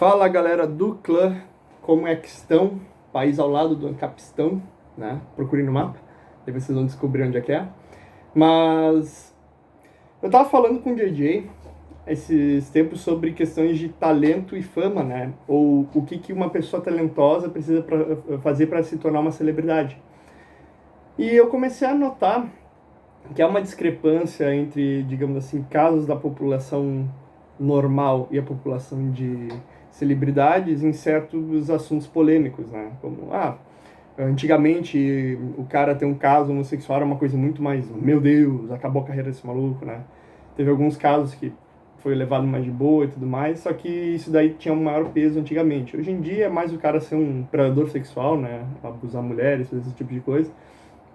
Fala galera do clã, como é que estão? País ao lado do Ancapistan, né? Procurem no mapa, aí vocês vão descobrir onde é que é. Mas eu tava falando com o JJ esses tempos sobre questões de talento e fama, né? Ou o que uma pessoa talentosa precisa fazer para se tornar uma celebridade. E eu comecei a notar que há uma discrepância entre, digamos assim, casos da população normal e a população de celebridades em certos assuntos polêmicos, né? Como, antigamente o cara ter um caso homossexual era uma coisa muito mais, meu Deus, acabou a carreira desse maluco, né? Teve alguns casos que foi levado mais de boa e tudo mais, só que isso daí tinha um maior peso antigamente. Hoje em dia é mais o cara ser um predador sexual, né? Abusar mulheres, fazer esse tipo de coisa.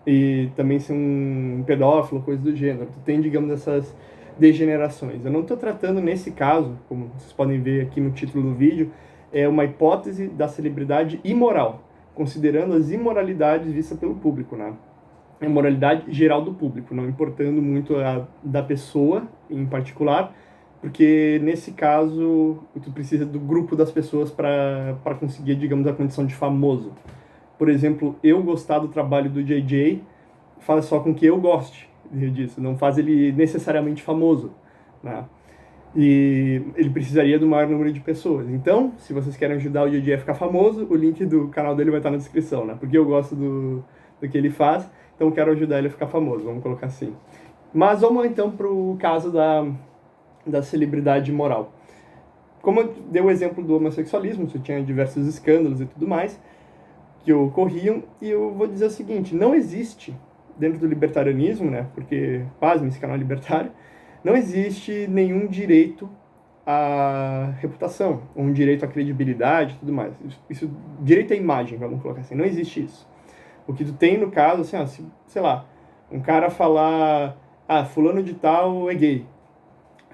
E também ser um pedófilo, coisa do gênero. Tu tem, digamos, essas degenerações. Eu não estou tratando nesse caso, como vocês podem ver aqui no título do vídeo, é uma hipótese da celebridade imoral, considerando as imoralidades vistas pelo público, né? A moralidade geral do público, não importando muito a da pessoa em particular, porque nesse caso tu precisa do grupo das pessoas para conseguir, digamos, a condição de famoso. Por exemplo, eu gostar do trabalho do JJ faz só com que eu goste disso, não faz ele necessariamente famoso, né? E ele precisaria do maior número de pessoas. Então, se vocês querem ajudar o JJ a ficar famoso, o link do canal dele vai estar na descrição, né? Porque eu gosto do que ele faz, então quero ajudar ele a ficar famoso, vamos colocar assim. Mas vamos então para o caso da celebridade moral. Como eu dei o exemplo do homossexualismo, você tinha diversos escândalos e tudo mais, que ocorriam, e eu vou dizer o seguinte, não existe, dentro do libertarianismo, né, porque, pasme, esse canal é libertário, não existe nenhum direito à reputação, um direito à credibilidade e tudo mais. Isso, direito à imagem, vamos colocar assim, não existe isso. O que tu tem, no caso, assim, ó, sei lá, um cara falar, fulano de tal é gay.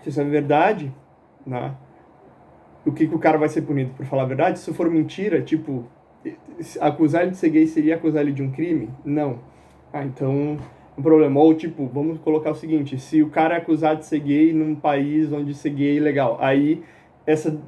Se isso é verdade, né, o que o cara vai ser punido por falar a verdade? Se for mentira, tipo, acusar ele de ser gay seria acusar ele de um crime? Não. Então, um problema. Ou, tipo, vamos colocar o seguinte, se o cara é acusado de ser gay num país onde ser gay é ilegal, aí isso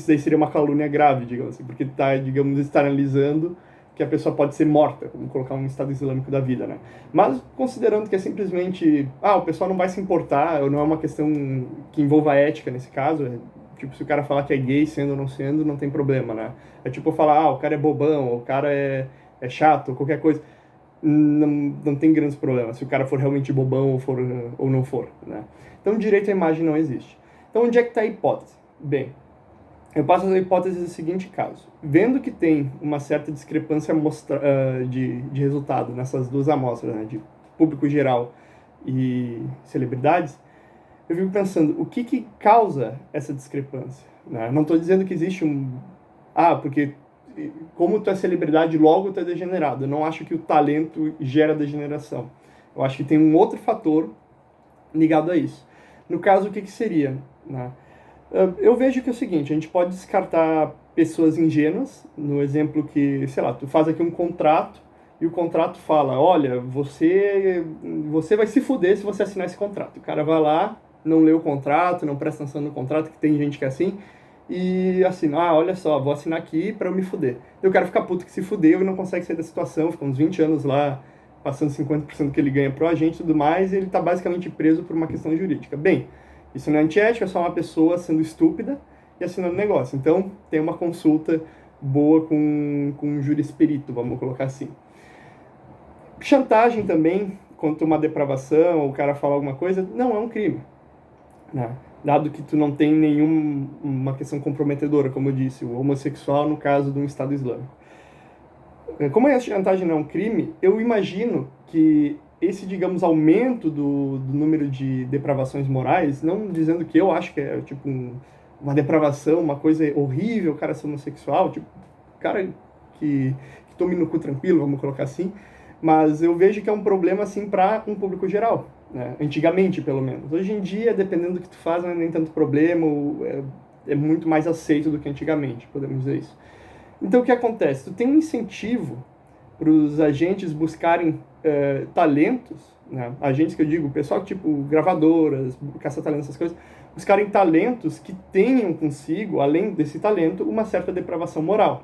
daí seria uma calúnia grave, digamos assim, porque tá, digamos, externalizando que a pessoa pode ser morta, vamos colocar um Estado Islâmico da vida, né? Mas, considerando que é simplesmente, o pessoal não vai se importar, ou não é uma questão que envolva ética nesse caso, tipo, se o cara falar que é gay, sendo ou não sendo, não tem problema, né? É tipo falar, o cara é bobão, ou o cara é chato, ou qualquer coisa. Não tem grandes problemas, se o cara for realmente bobão ou não for, né? Então, direito à imagem não existe. Então, onde é que está a hipótese? Bem, eu passo a hipótese do seguinte caso. Vendo que tem uma certa discrepância de resultado nessas duas amostras, né, de público geral e celebridades, eu fico pensando, o que causa essa discrepância? Né? Não estou dizendo que existe porque como tu é celebridade, logo tu é degenerado. Eu não acho que o talento gera degeneração. Eu acho que tem um outro fator ligado a isso. No caso, o que seria? Né? Eu vejo que é o seguinte, a gente pode descartar pessoas ingênuas, no exemplo que, sei lá, tu faz aqui um contrato e o contrato fala, olha, você vai se fuder se você assinar esse contrato. O cara vai lá, não lê o contrato, não presta atenção no contrato, que tem gente que é assim, e assina, olha só, vou assinar aqui pra eu me fuder. E o cara fica puto que se fudeu e não consegue sair da situação, fica uns 20 anos lá, passando 50% do que ele ganha pro agente e tudo mais, e ele tá basicamente preso por uma questão jurídica. Bem, isso não é antiético, é só uma pessoa sendo estúpida e assinando negócio. Então, tem uma consulta boa com um jurisperito, vamos colocar assim. Chantagem também, contra uma depravação, o cara falar alguma coisa, não é um crime, né? Dado que tu não tem nenhuma questão comprometedora, como eu disse, o homossexual no caso de um Estado Islâmico. Como a chantagem não é um crime, eu imagino que esse, digamos, aumento do número de depravações morais, não dizendo que eu acho que é tipo uma depravação, uma coisa horrível, o cara ser homossexual, tipo, cara que tome no cu tranquilo, vamos colocar assim, mas eu vejo que é um problema assim para um público geral, né? Antigamente, pelo menos. Hoje em dia, dependendo do que tu faz, não é nem tanto problema, é muito mais aceito do que antigamente, podemos dizer isso. Então, o que acontece? Tu tem um incentivo para os agentes buscarem talentos, né? Agentes que eu digo, pessoal tipo gravadoras, caça-talentos, essas coisas, buscarem talentos que tenham consigo, além desse talento, uma certa depravação moral.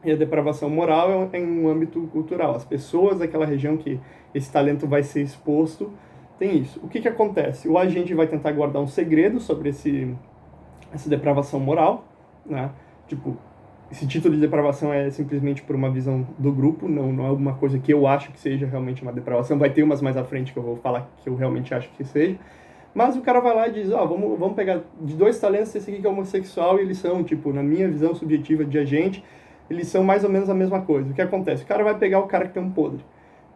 E a depravação moral é em um âmbito cultural. As pessoas daquela região que esse talento vai ser exposto tem isso. O que acontece? O agente vai tentar guardar um segredo sobre essa depravação moral, né? Tipo, esse título de depravação é simplesmente por uma visão do grupo, não é uma coisa que eu acho que seja realmente uma depravação. Vai ter umas mais à frente que eu vou falar que eu realmente acho que seja. Mas o cara vai lá e diz, vamos pegar de 2 talentos, esse aqui que é homossexual, e eles são, tipo, na minha visão subjetiva de agente, eles são mais ou menos a mesma coisa. O que acontece? O cara vai pegar o cara que tem um podre.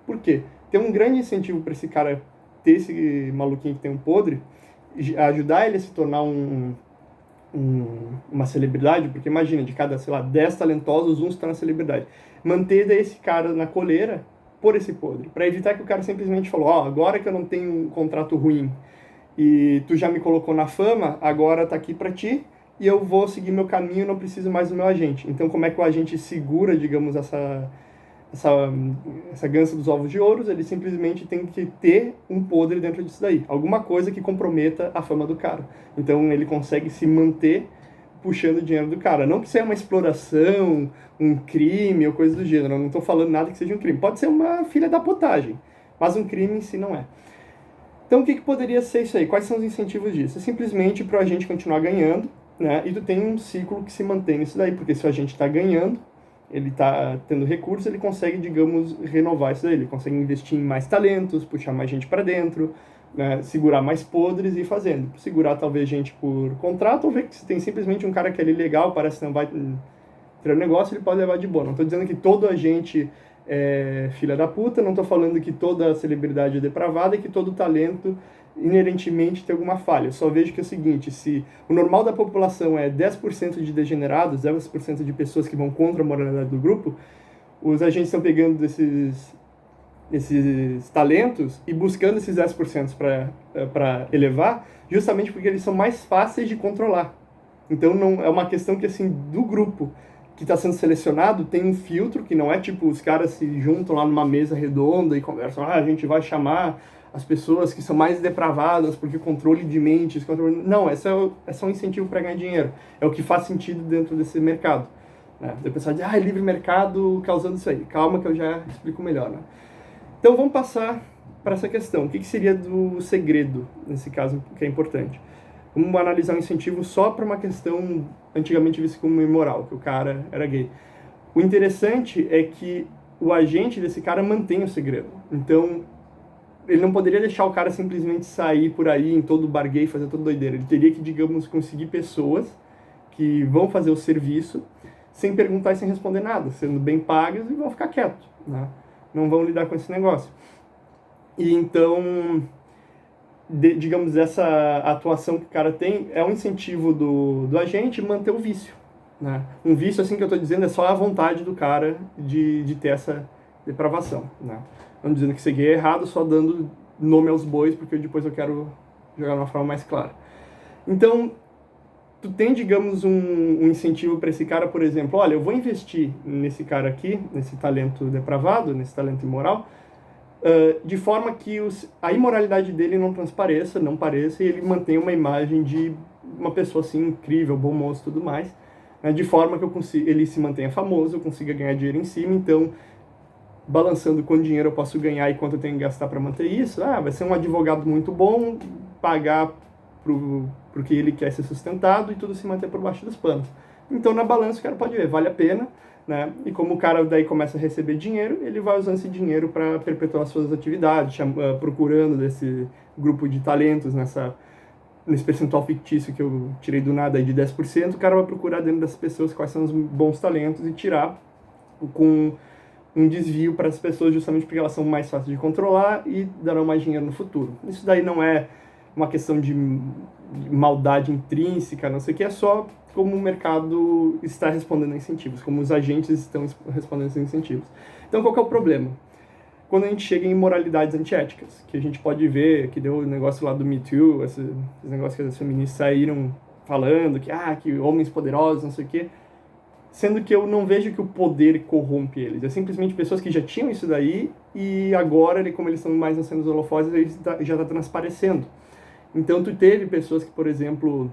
Por quê? Tem um grande incentivo para esse cara ter esse maluquinho que tem um podre, ajudar ele a se tornar uma celebridade, porque imagina, de cada, sei lá, 10 talentosos, um se torna celebridade. Manter daí esse cara na coleira por esse podre, para evitar que o cara simplesmente falou, agora que eu não tenho um contrato ruim e tu já me colocou na fama, agora tá aqui para ti e eu vou seguir meu caminho, não preciso mais do meu agente. Então como é que o agente segura, digamos, essa gança dos ovos de ouro? Ele simplesmente tem que ter um podre dentro disso daí. Alguma coisa que comprometa a fama do cara. Então ele consegue se manter puxando o dinheiro do cara. Não que seja uma exploração, um crime ou coisa do gênero. Eu não estou falando nada que seja um crime. Pode ser uma filha da potagem, mas um crime em si não é. Então o que poderia ser isso aí? Quais são os incentivos disso? É simplesmente para o agente continuar ganhando, né? E tu tem um ciclo que se mantém nisso daí, porque se o agente está ganhando, ele está tendo recursos, ele consegue, digamos, renovar isso daí. Ele consegue investir em mais talentos, puxar mais gente para dentro, né? Segurar mais podres e ir fazendo. Segurar talvez gente por contrato, ou ver que se tem simplesmente um cara que é ali legal, parece que não vai ter um negócio, ele pode levar de boa. Não estou dizendo que todo agente é filha da puta, não estou falando que toda celebridade é depravada e que todo talento inerentemente tem alguma falha. Eu só vejo que é o seguinte, se o normal da população é 10% de degenerados, 10% de pessoas que vão contra a moralidade do grupo, os agentes estão pegando esses talentos e buscando esses 10% para elevar, justamente porque eles são mais fáceis de controlar. Então não é uma questão que, assim, do grupo que está sendo selecionado tem um filtro, que não é tipo os caras se juntam lá numa mesa redonda e conversam, a gente vai chamar as pessoas que são mais depravadas porque controle de mentes, não, é só um incentivo para ganhar dinheiro, é o que faz sentido dentro desse mercado, né? O pessoal diz, livre mercado causando isso aí, calma que eu já explico melhor, né? Então vamos passar para essa questão, o que seria do segredo nesse caso, que é importante. Vamos analisar um incentivo só para uma questão antigamente vista como imoral, que o cara era gay. O interessante é que o agente desse cara mantém o segredo. Então, ele não poderia deixar o cara simplesmente sair por aí em todo bar gay, fazer toda doideira. Ele teria que, digamos, conseguir pessoas que vão fazer o serviço sem perguntar e sem responder nada, sendo bem pagas e vão ficar quietos, né? Não vão lidar com esse negócio. E então, digamos, essa atuação que o cara tem é um incentivo do agente manter o vício, né? Um vício, assim, que eu estou dizendo, é só a vontade do cara de ter essa depravação, né? Não dizendo que ser gay é errado, só dando nome aos bois, porque depois eu quero jogar de uma forma mais clara. Então, tu tem, digamos, um incentivo para esse cara, por exemplo, olha, eu vou investir nesse cara aqui, nesse talento depravado, nesse talento imoral, de forma que a imoralidade dele não transpareça, não pareça, e ele mantenha uma imagem de uma pessoa assim incrível, bom moço e tudo mais, né, de forma que ele se mantenha famoso, eu consiga ganhar dinheiro em cima. Então, balançando quanto dinheiro eu posso ganhar e quanto eu tenho que gastar para manter isso, vai ser um advogado muito bom, pagar pro que ele quer ser sustentado e tudo se manter por baixo dos panos. Então, na balança, o cara pode ver, vale a pena, né? E como o cara daí começa a receber dinheiro, ele vai usando esse dinheiro para perpetuar suas atividades, procurando desse grupo de talentos, nesse percentual fictício que eu tirei do nada aí de 10%, o cara vai procurar dentro das pessoas quais são os bons talentos e tirar com um desvio para as pessoas, justamente porque elas são mais fáceis de controlar e darão mais dinheiro no futuro. Isso daí não é uma questão de maldade intrínseca, não sei o que, é só como o mercado está respondendo a incentivos, como os agentes estão respondendo a esses incentivos. Então, qual que é o problema? Quando a gente chega em moralidades antiéticas, que a gente pode ver, que deu o negócio lá do Me Too, esses negócios que as feministas saíram falando, que homens poderosos, não sei o que, sendo que eu não vejo que o poder corrompe eles. É simplesmente pessoas que já tinham isso daí e agora, como eles estão mais nascendo os holofotes, já está transparecendo. Então tu teve pessoas que, por exemplo,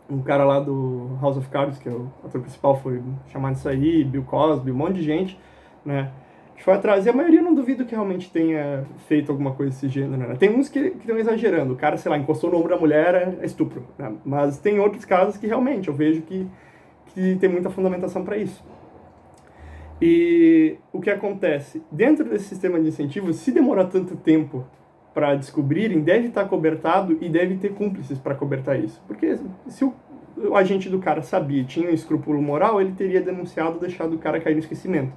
um cara lá do House of Cards, que é o ator principal, foi chamado isso aí, Bill Cosby, um monte de gente, né, que foi atrás, e a maioria eu não duvido que realmente tenha feito alguma coisa desse gênero, né? Tem uns que estão exagerando, o cara, sei lá, encostou no ombro da mulher, é estupro, né? Mas tem outros casos que realmente eu vejo que tem muita fundamentação para isso. E o que acontece? Dentro desse sistema de incentivos, se demorar tanto tempo para descobrirem, deve estar cobertado e deve ter cúmplices para cobertar isso. Porque se o agente do cara sabia, tinha um escrúpulo moral, ele teria denunciado, deixado o cara cair no esquecimento.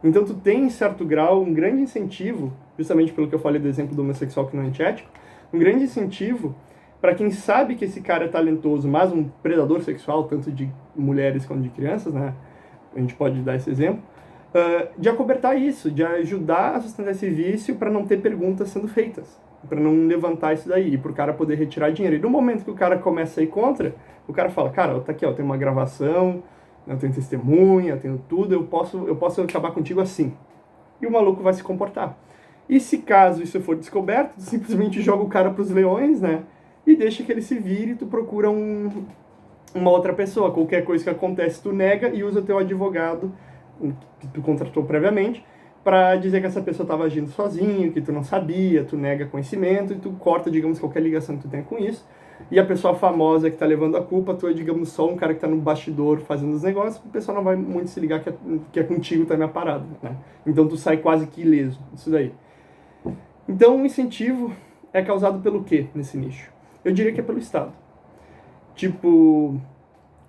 Então tu tem, em certo grau, um grande incentivo, justamente pelo que eu falei do exemplo do homossexual que não é antiético, um grande incentivo para quem sabe que esse cara é talentoso, mas um predador sexual, tanto de mulheres quanto de crianças, né? A gente pode dar esse exemplo, de acobertar isso, de ajudar a sustentar esse vício para não ter perguntas sendo feitas, para não levantar isso daí, e para o cara poder retirar dinheiro. E no momento que o cara começa a ir contra, o cara fala, cara, tá aqui, ó, tem uma gravação, eu tenho testemunha, eu tenho tudo, eu posso acabar contigo assim. E o maluco vai se comportar. E se caso isso for descoberto, tu simplesmente joga o cara pros leões, né? E deixa que ele se vire e tu procura uma outra pessoa. Qualquer coisa que acontece, tu nega e usa teu advogado, que tu contratou previamente, para dizer que essa pessoa estava agindo sozinho, que tu não sabia, tu nega conhecimento e tu corta, digamos, qualquer ligação que tu tenha com isso. E a pessoa famosa que está levando a culpa, tu é, digamos, só um cara que está no bastidor fazendo os negócios, o pessoal não vai muito se ligar que é contigo também a parada, né? Então tu sai quase que ileso disso daí. Então o incentivo é causado pelo quê nesse nicho? Eu diria que é pelo Estado. Tipo,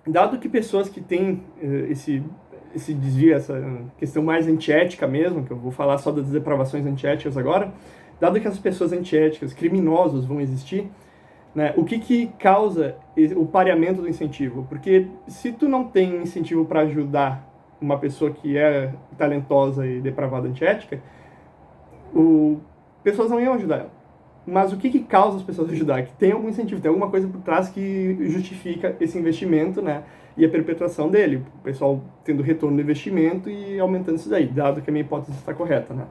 dado que pessoas que têm esse desvio, essa questão mais antiética mesmo, que eu vou falar só das depravações antiéticas agora, dado que as pessoas antiéticas, criminosos vão existir, né, o que causa o pareamento do incentivo? Porque se tu não tem incentivo para ajudar uma pessoa que é talentosa e depravada antiética, pessoas não iam ajudar ela. Mas o que causa as pessoas ajudar? Que tem algum incentivo, tem alguma coisa por trás que justifica esse investimento, né? E a perpetuação dele. O pessoal tendo retorno do investimento e aumentando isso daí, dado que a minha hipótese está correta, né?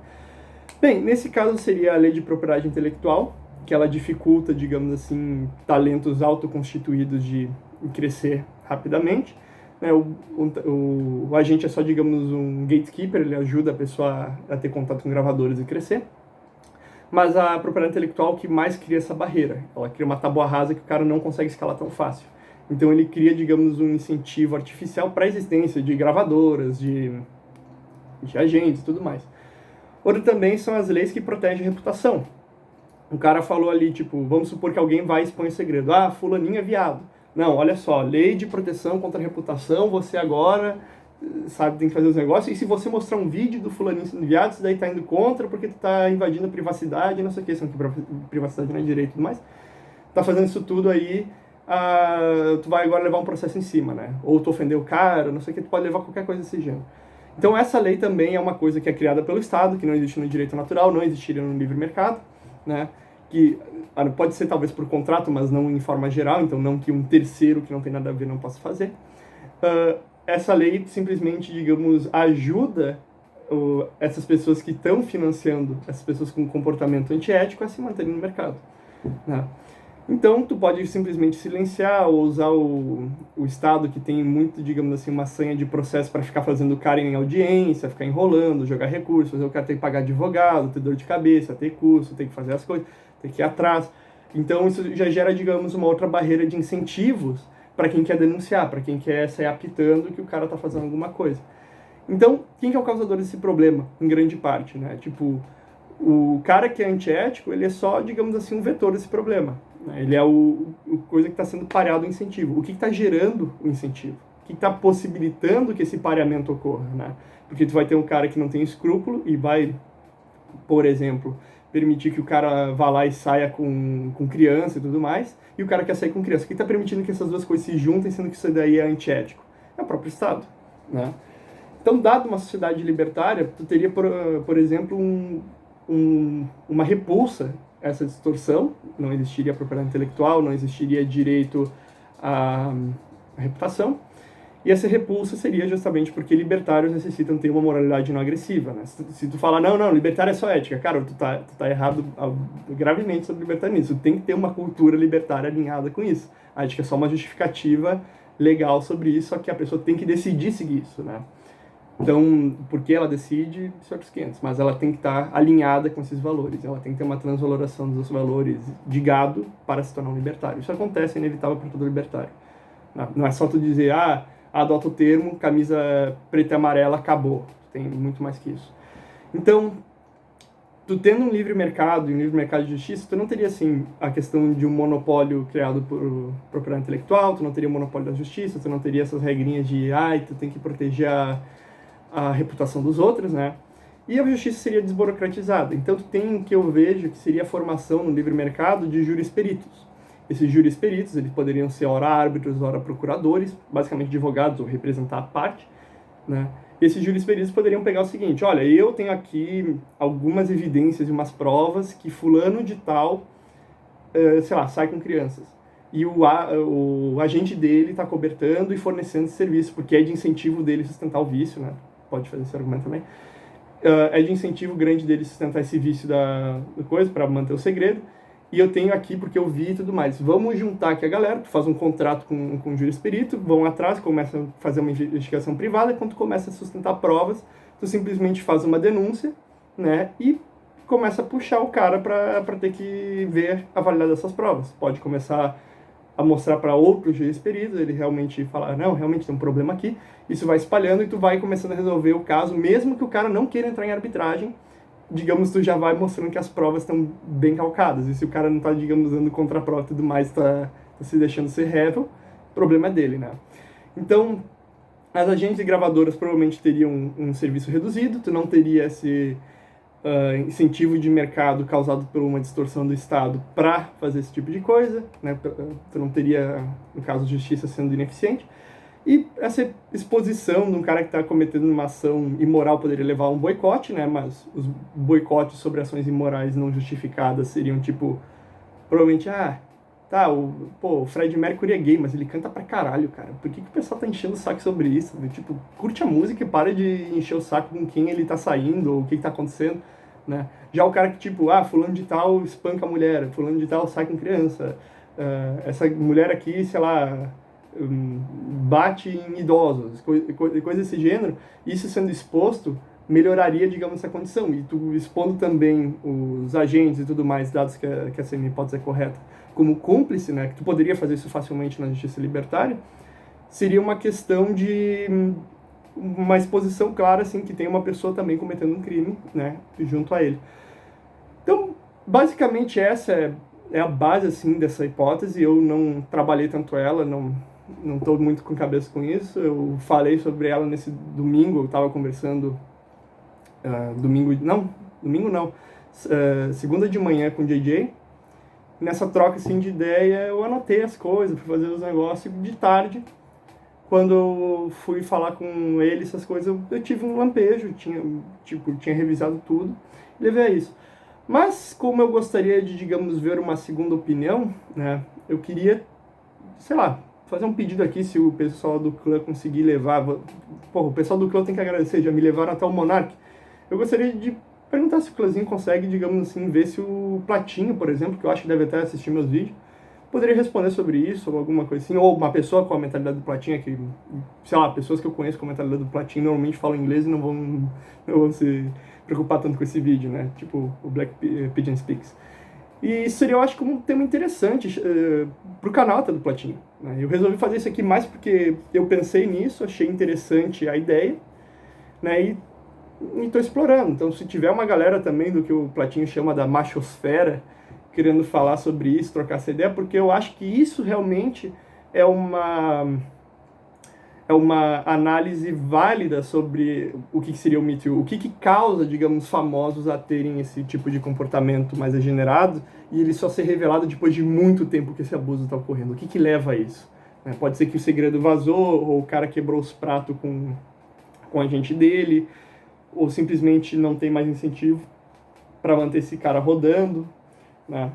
Bem, nesse caso seria a lei de propriedade intelectual, que ela dificulta, digamos assim, talentos autoconstituídos de crescer rapidamente. Né? O agente é só, digamos, um gatekeeper, ele ajuda a pessoa a ter contato com gravadores e crescer. Mas a propriedade intelectual que mais cria essa barreira. Ela cria uma tábua rasa que o cara não consegue escalar tão fácil. Então ele cria, digamos, um incentivo artificial para a existência de gravadoras, de agentes e tudo mais. Outra também são as leis que protegem a reputação. Um cara falou ali, tipo, vamos supor que alguém vai expor um segredo. Ah, fulaninho é viado. Não, olha só, lei de proteção contra a reputação, você agora, sabe, tem que fazer os negócios. E se você mostrar um vídeo do fulaninho sendo viado, isso daí tá indo contra porque tu tá invadindo a privacidade, não sei o que, sendo que privacidade não é direito e tudo mais. Tá fazendo isso tudo aí, tu vai agora levar um processo em cima, né? Ou tu ofendeu o cara, não sei o que, tu pode levar qualquer coisa desse gênero. Então essa lei também é uma coisa que é criada pelo Estado, que não existe no direito natural, não existiria no livre mercado, né? Que pode ser talvez por contrato, mas não em forma geral, então não que um terceiro que não tem nada a ver não possa fazer. Essa lei simplesmente, digamos, ajuda essas pessoas que estão financiando essas pessoas com comportamento antiético a se manterem no mercado, né? Então, tu pode simplesmente silenciar ou usar o Estado, que tem muito, digamos assim, uma sanha de processo para ficar fazendo o cara em audiência, ficar enrolando, jogar recursos, fazer o cara ter que pagar advogado, ter dor de cabeça, ter curso, ter que fazer as coisas, ter que ir atrás. Então, isso já gera, digamos, uma outra barreira de incentivos para quem quer denunciar, para quem quer sair apitando que o cara está fazendo alguma coisa. Então, quem que é o causador desse problema, em grande parte, né? Tipo, o cara que é antiético, ele é só, digamos assim, um vetor desse problema. Ele é o coisa que está sendo pareado o incentivo. O que está gerando o incentivo? O que está possibilitando que esse pareamento ocorra, né? Porque tu vai ter um cara que não tem escrúpulo e vai, por exemplo, permitir que o cara vá lá e saia com criança e tudo mais, e o cara quer sair com criança. O que está permitindo que essas duas coisas se juntem, sendo que isso daí é antiético? É o próprio Estado, né? Então, dado uma sociedade libertária, tu teria, por exemplo, uma repulsa a essa distorção, não existiria propriedade intelectual, não existiria direito à reputação, E essa repulsa seria justamente porque libertários necessitam ter uma moralidade não agressiva, né? Se tu falar, não, libertário é só ética, cara, tu tá errado gravemente sobre libertarianismo. Tu tem que ter uma cultura libertária alinhada com isso. A ética é só uma justificativa legal sobre isso, só que a pessoa tem que decidir seguir isso, né? Então, porque ela decide, isso é outros 500, mas ela tem que estar alinhada com esses valores, ela tem que ter uma transvaloração dos valores de gado para se tornar um libertário. Isso acontece, é inevitável para todo libertário. Não é só tu dizer, adota o termo, camisa preta e amarela, acabou. Tem muito mais que isso. Então, tu tendo um livre mercado e um livre mercado de justiça, tu não teria, assim, a questão de um monopólio criado por propriedade intelectual, tu não teria o monopólio da justiça, tu não teria essas regrinhas de, tu tem que proteger a reputação dos outros, né? E a justiça seria desburocratizada. Então, tu tem o que eu vejo que seria a formação no livre mercado de juris-peritos. Esses juris-peritos, eles poderiam ser ora árbitros, ora procuradores, basicamente advogados ou representar a parte, né? E esses juris-peritos poderiam pegar o seguinte, olha, eu tenho aqui algumas evidências e umas provas que fulano de tal, sei lá, sai com crianças. E o agente dele está cobertando e fornecendo esse serviço, porque é de incentivo dele sustentar o vício, né? Pode fazer esse argumento também. É de incentivo grande dele sustentar esse vício da coisa, para manter o segredo. E eu tenho aqui porque eu vi e tudo mais. Vamos juntar aqui a galera, tu faz um contrato com o juris-perito, vão atrás, começam a fazer uma investigação privada, quando tu começa a sustentar provas, tu simplesmente faz uma denúncia, né, e começa a puxar o cara para ter que ver a validade dessas provas. Pode começar a mostrar para outros juris-peritos, ele realmente falar, não, realmente tem um problema aqui, isso vai espalhando e tu vai começando a resolver o caso, mesmo que o cara não queira entrar em arbitragem, digamos, tu já vai mostrando que as provas estão bem calcadas. E se o cara não está, digamos, dando contraprova e tudo mais, está se deixando ser rével, o problema é dele, né? Então, as agências e gravadoras provavelmente teriam um serviço reduzido, tu não teria esse incentivo de mercado causado por uma distorção do Estado para fazer esse tipo de coisa, né? Tu não teria, no caso, justiça sendo ineficiente. E essa exposição de um cara que está cometendo uma ação imoral poderia levar a um boicote, né? Mas os boicotes sobre ações imorais não justificadas seriam tipo, provavelmente, o Fred Mercury é gay, mas ele canta pra caralho, cara. Por que o pessoal tá enchendo o saco sobre isso? Tipo, curte a música e para de encher o saco com quem ele tá saindo ou o que tá acontecendo, né? Já o cara que, tipo, fulano de tal espanca a mulher, fulano de tal sai com criança, essa mulher aqui, sei lá, bate em idosos, coisa desse gênero, isso sendo exposto melhoraria, digamos, essa condição. E tu expondo também os agentes e tudo mais, dados que essa minha hipótese é correta, como cúmplice, né, que tu poderia fazer isso facilmente na justiça libertária, seria uma questão de uma exposição clara, assim, que tem uma pessoa também cometendo um crime, né, junto a ele. Então, basicamente essa é a base, assim, dessa hipótese. Eu não trabalhei tanto ela, não estou muito com cabeça com isso. Eu falei sobre ela nesse domingo, eu estava conversando segunda de manhã com o JJ. Nessa troca assim, de ideia, eu anotei as coisas, fui fazer os negócios de tarde. Quando eu fui falar com ele, essas coisas, eu tive um lampejo, tinha revisado tudo, e levei a isso. Mas, como eu gostaria de, digamos, ver uma segunda opinião, né, eu queria, sei lá, fazer um pedido aqui, se o pessoal do clã conseguir levar. O pessoal do clã tem que agradecer, já me levaram até o Monark. Eu gostaria de perguntar se o clãzinho consegue, digamos assim, ver se o Platinho, por exemplo, que eu acho que deve até assistir meus vídeos, poderia responder sobre isso, ou alguma coisa assim, ou uma pessoa com a mentalidade do Platinho, que, sei lá, pessoas que eu conheço com a mentalidade do Platinho normalmente falam inglês e não vão se preocupar tanto com esse vídeo, né? Tipo o Black Pigeon Speaks. E isso seria, eu acho, um tema interessante pro canal até do Platinho, né? Eu resolvi fazer isso aqui mais porque eu pensei nisso, achei interessante a ideia, né? E estou explorando. Então, se tiver uma galera também do que o Platinho chama da machosfera, querendo falar sobre isso, trocar essa ideia, porque eu acho que isso realmente é uma análise válida sobre o que seria o Me Too, o que causa, digamos, famosos a terem esse tipo de comportamento mais degenerado e ele só ser revelado depois de muito tempo que esse abuso está ocorrendo. O que leva a isso? Pode ser que o segredo vazou, ou o cara quebrou os pratos com a gente dele, ou simplesmente não tem mais incentivo para manter esse cara rodando, né?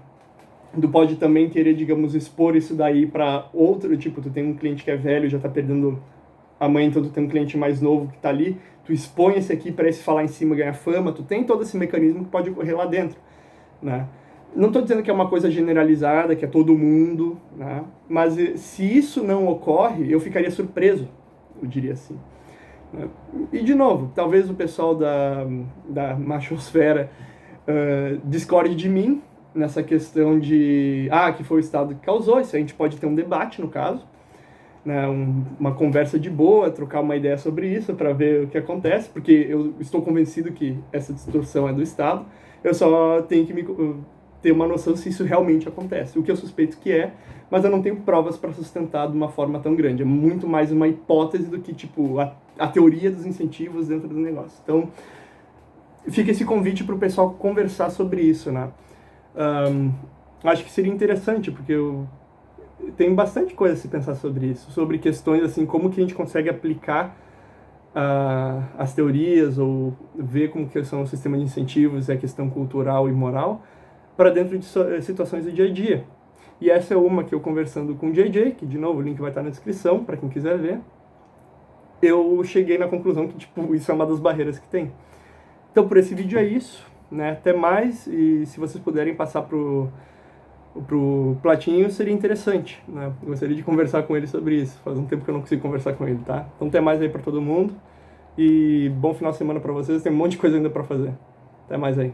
Tu pode também querer, digamos, expor isso daí para outro, tipo, tu tem um cliente que é velho, já está perdendo amanhã então tu tem um cliente mais novo que está ali, tu expõe esse aqui para esse falar em cima ganhar fama, tu tem todo esse mecanismo que pode ocorrer lá dentro, né? Não estou dizendo que é uma coisa generalizada, que é todo mundo, né? Mas se isso não ocorre, eu ficaria surpreso, eu diria assim. E, de novo, talvez o pessoal da machosfera discorde de mim nessa questão de, que foi o Estado que causou, isso a gente pode ter um debate, no caso, né, uma conversa de boa, trocar uma ideia sobre isso para ver o que acontece, porque eu estou convencido que essa distorção é do Estado, eu só tenho que ter uma noção se isso realmente acontece, o que eu suspeito que é, mas eu não tenho provas para sustentar de uma forma tão grande, é muito mais uma hipótese do que tipo a teoria dos incentivos dentro do negócio. Então, fica esse convite para o pessoal conversar sobre isso, né? Acho que seria interessante, porque tem bastante coisa a se pensar sobre isso, sobre questões assim, como que a gente consegue aplicar as teorias ou ver como que são o sistema de incentivos e a questão cultural e moral para dentro de situações do dia a dia. E essa é uma que eu conversando com o JJ, que de novo o link vai estar na descrição para quem quiser ver, eu cheguei na conclusão que tipo, isso é uma das barreiras que tem. Então por esse vídeo é isso, né? Até mais, e se vocês puderem passar pro Platinho seria interessante, né? Eu gostaria de conversar com ele sobre isso. Faz um tempo que eu não consigo conversar com ele, tá? Então até mais aí para todo mundo e bom final de semana para vocês. Tem um monte de coisa ainda para fazer. Até mais aí.